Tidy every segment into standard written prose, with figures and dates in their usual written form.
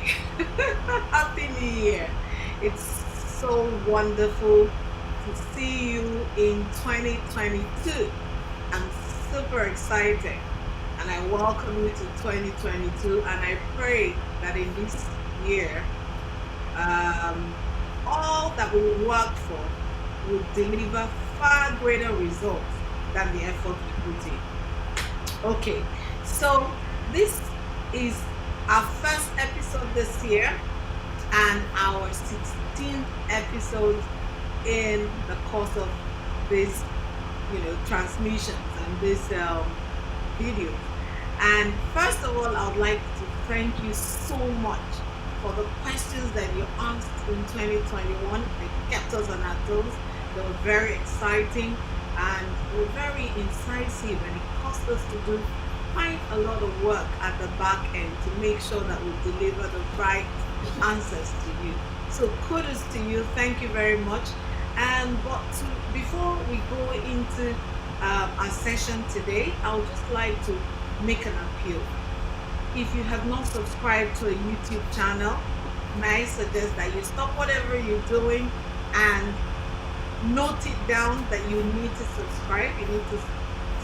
Happy New Year. It's so wonderful to see you in 2022. I'm super excited and I welcome you to 2022 and I pray that in this year, um, all that we work for will deliver far greater results than the effort we put in. Okay, so this is our first episode this year and our 16th episode in the course of this, transmissions and this video. And first of all, I would like to thank you so much for the questions that you asked in 2021. They kept us on our toes. They were very exciting and were very incisive, and it cost us to do quite a lot of work at the back end to make sure that we deliver the right answers to you. So kudos to you. Thank you very much. And before we go into our session today, I would just like to make an appeal. If you have not subscribed to a YouTube channel, may I suggest that you stop whatever you're doing and note it down that you need to subscribe. You need to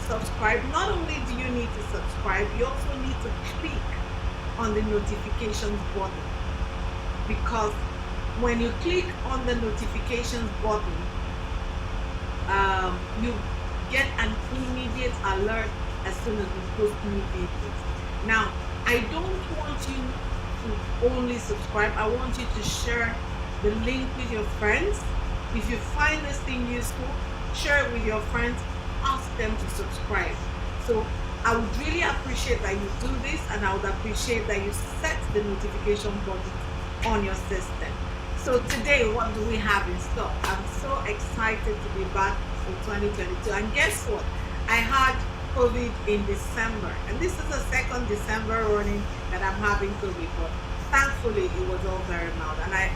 subscribe. Not only do you need to subscribe, you also need to click on the notifications button, because when you click on the notifications button, you get an immediate alert as soon as we post new videos. Now, I don't want you to only subscribe. I want you to share the link with your friends. If you find this thing useful, share it with your friends. Ask them to subscribe. So I would really appreciate that you do this, and I would appreciate that you set the notification button on your system. So today, what do we have in stock? I'm so excited to be back in 2022. And guess what? I had COVID in December, and this is the second December running that I'm having COVID, but thankfully it was all very mild. And I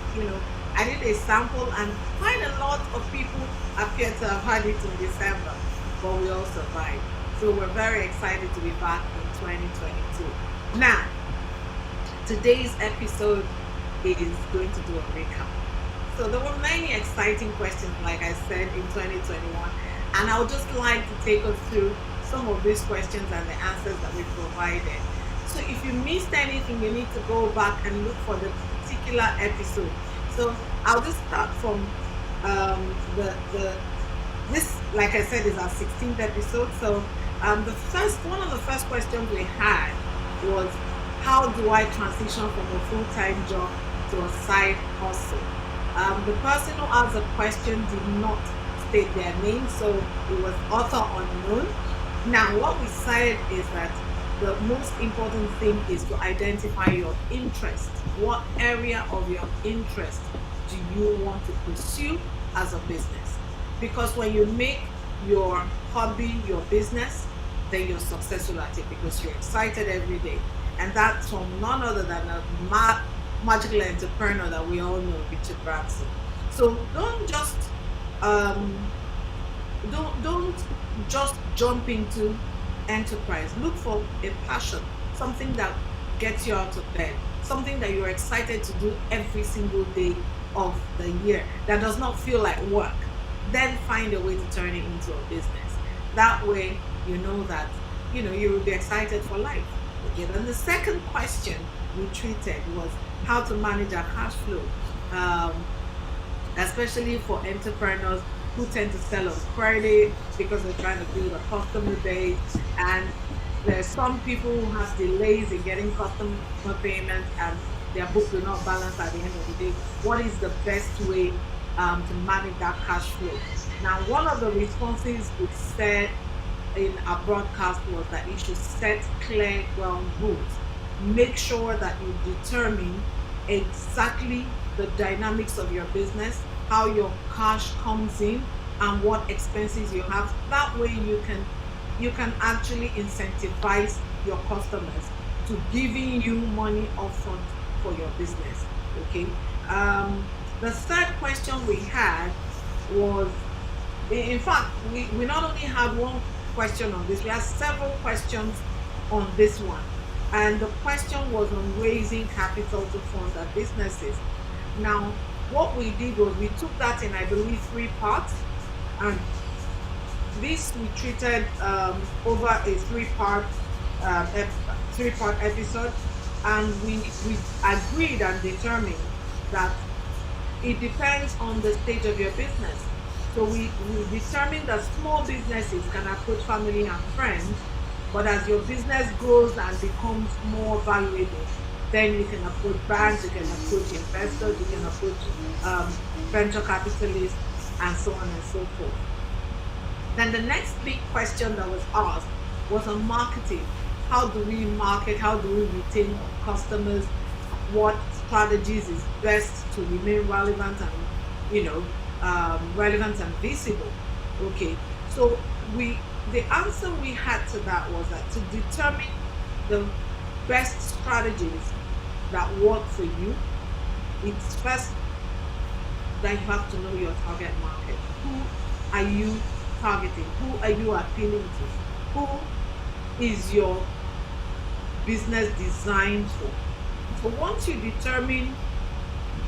did a sample, and quite a lot of people appear to have had it in December, but we all survived. So we're very excited to be back in 2022. Now, today's episode is going to do a recap. So there were many exciting questions, like I said, in 2021, and I would just like to take us through some of these questions and the answers that we provided. So if you missed anything, you need to go back and look for the particular episode. So I'll just start from this, like I said, is our 16th episode. So one of the first questions we had was, how do I transition from a full-time job to a side hustle? The person who asked the question did not state their name, so it was author unknown. Now, what we said is that the most important thing is to identify your interest. What area of your interest do you want to pursue as a business? Because when you make your hobby your business, then you're successful at it because you're excited every day. And that's from none other than a magical entrepreneur that we all know, Richard Branson. So don't just jump into enterprise. Look for a passion, something that gets you out of bed, something that you're excited to do every single day of the year that does not feel like work. Then find a way to turn it into a business. That way, you know that you will be excited for life. Okay, then the second question we treated was how to manage our cash flow, especially for entrepreneurs who tend to sell on credit because they're trying to build a customer base, and there's some people who have delays in getting customer payments and their book will not balance at the end of the day. What is the best way to manage that cash flow? Now, one of the responses we said in our broadcast was that you should set clear ground rules. Make sure that you determine exactly the dynamics of your business, how your cash comes in, and what expenses you have. That way you can actually incentivize your customers to giving you money upfront for your business. Okay. The third question we had was, in fact, we not only had one question on this, we had several questions on this one. And the question was on raising capital to fund our businesses. Now, what we did was we took that in, I believe, three parts, and this we treated over a three-part episode, and we agreed and determined that it depends on the stage of your business. So we determined that small businesses can approach family and friends, but as your business grows and becomes more valuable, then you can approach banks, you can approach investors, you can approach venture capitalists, and so on and so forth. Then the next big question that was asked was on marketing. How do we market? How do we retain customers? What strategies is best to remain relevant and relevant and visible? Okay, so the answer we had to that was that to determine the best strategies that work for you, it's first that you have to know your target market. Who are you targeting? Who are you appealing to? Who is your business designed for? So once you determine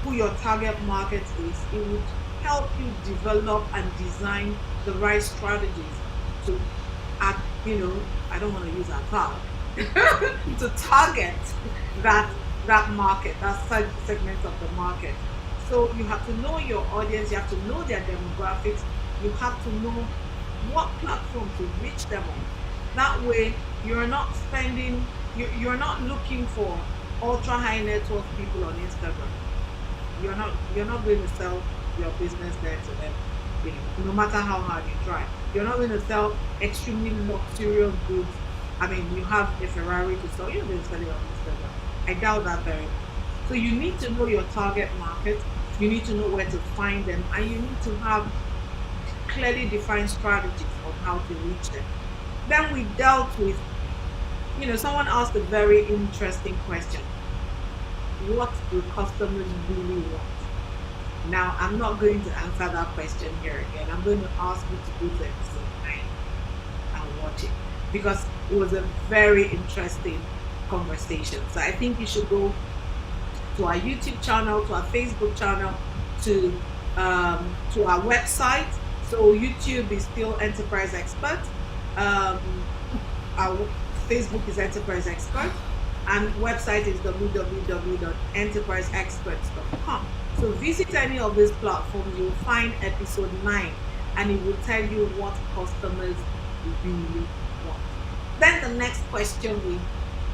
who your target market is, it would help you develop and design the right strategies to I don't want to use that cloud to target that market, that segment of the market. So you have to know your audience, you have to know their demographics, you have to know what platform to reach them on. That way you're not spending you're not looking for ultra high net worth people on Instagram. You're not going to sell your business there to them, no matter how hard you try. You're not going to sell extremely luxurious goods. I mean, you have a Ferrari to sell, you're going to sell it on Instagram. I doubt that very much. So you need to know your target market, you need to know where to find them, and you need to have clearly defined strategies on how to reach them. Then we dealt with, someone asked a very interesting question. What do customers really want? Now, I'm not going to answer that question here again. I'm going to ask you to go to episode 9 and watch it, because it was a very interesting conversation. So I think you should go to our YouTube channel, to our Facebook channel, to our website. So YouTube is still Enterprise Expert. Our Facebook is Enterprise Expert, and website is www.enterpriseexperts.com. So visit any of these platforms, you'll find episode 9, and it will tell you what customers really want. Then the next question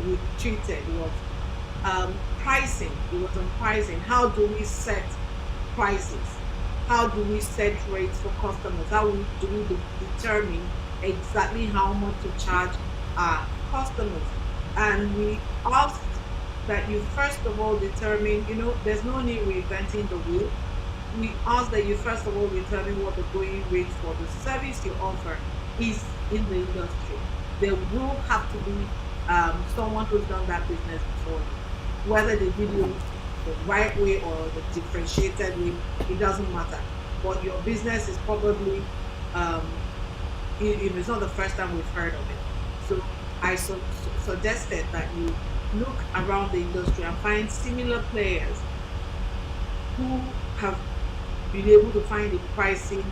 we treated was pricing. It was on pricing. How do we set prices? How do we set rates for customers? How do we determine exactly how much to charge our customers? And we asked that you first of all determine, there's no need reinventing the wheel. We ask that you first of all determine what the going rate for the service you offer is in the industry. There will have to be someone who's done that business before you. Whether they did it the right way or the differentiated way, it doesn't matter. But your business is probably, it's not the first time we've heard of it. So I suggested that you look around the industry and find similar players who have been able to find a pricing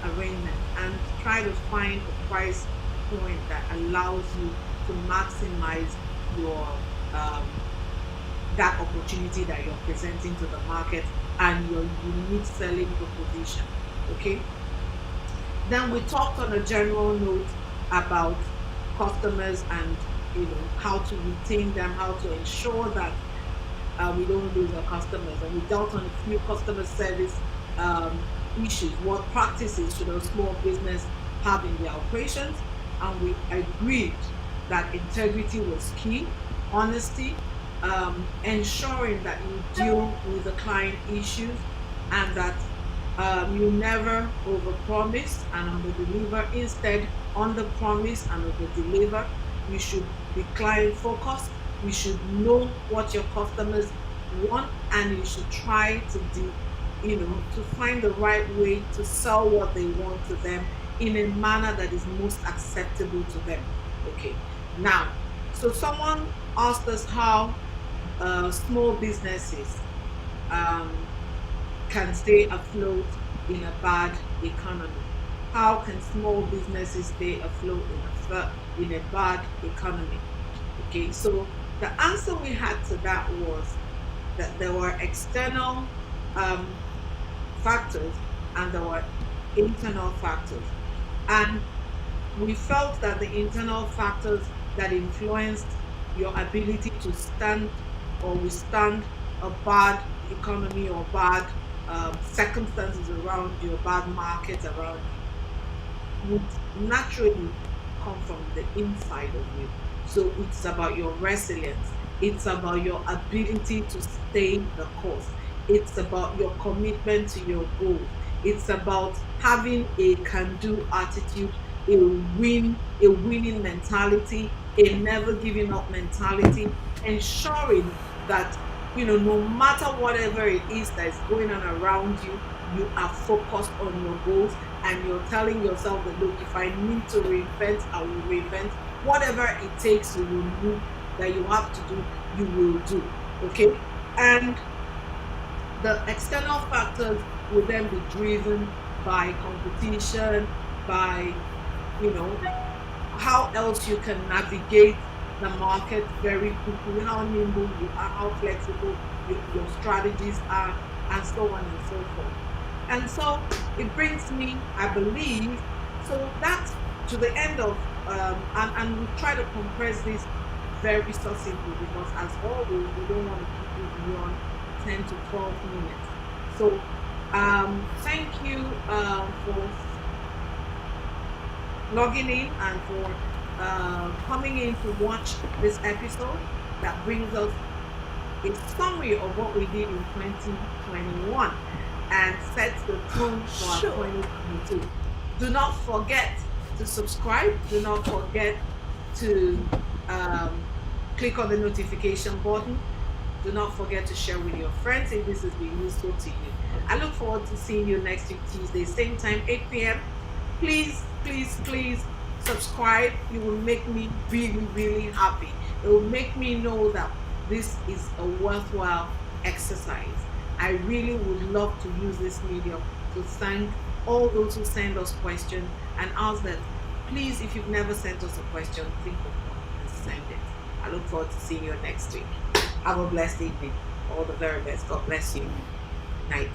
arrangement, and try to find a price point that allows you to maximize your that opportunity that you're presenting to the market and your unique selling proposition. Okay. Then we talked on a general note about customers and how to retain them, how to ensure that we don't lose our customers, and we dealt on a few customer service issues. What practices should a small business have in their operations? And we agreed that integrity was key, honesty, ensuring that you deal with the client issues, and that you never overpromise and underdeliver. Instead, underpromise and overdeliver. You should be client focused. You should know what your customers want, and you should try to to find the right way to sell what they want to them in a manner that is most acceptable to them. Okay. Now, So someone asked us how small businesses um, can stay afloat in a bad economy. How can small businesses stay afloat in a bad economy? Okay, so the answer we had to that was that there were external um, factors and there were internal factors. And we felt that the internal factors that influenced your ability to stand or withstand a bad economy or bad circumstances around you, or bad markets around you, would naturally come from the inside of you. So it's about your resilience. It's about your ability to stay the course. It's about your commitment to your goals. It's about having a can-do attitude, a winning mentality, a never giving up mentality, ensuring that no matter whatever it is that is going on around you, you are focused on your goals and you're telling yourself that, look, if I need to reinvent, I will reinvent. Whatever it takes to remove that you have to do, you will do. Okay. And the external factors will then be driven by competition, by, you know, how else you can navigate the market very quickly, how nimble you are, how flexible your strategies are, and so on and so forth. And so it brings me, I believe, so that's to the end of, and we try to compress this very succinctly because, as always, we don't want to keep you beyond 10 to 12 minutes. So, thank you for logging in and for coming in to watch this episode that brings us a summary of what we did in 2021 and sets the tone for our Sure. 2022. Do not forget to subscribe. Do not forget to um, click on the notification button. Do not forget to share with your friends if this has been useful to you. I look forward to seeing you next week, Tuesday, same time, 8 p.m. Please, please, please subscribe. You will make me really, really happy. It will make me know that this is a worthwhile exercise. I really would love to use this medium to thank all those who send us questions and ask that, please, if you've never sent us a question, think of one and send it. I look forward to seeing you next week. Have a blessed evening. All the very best. God bless you. Night.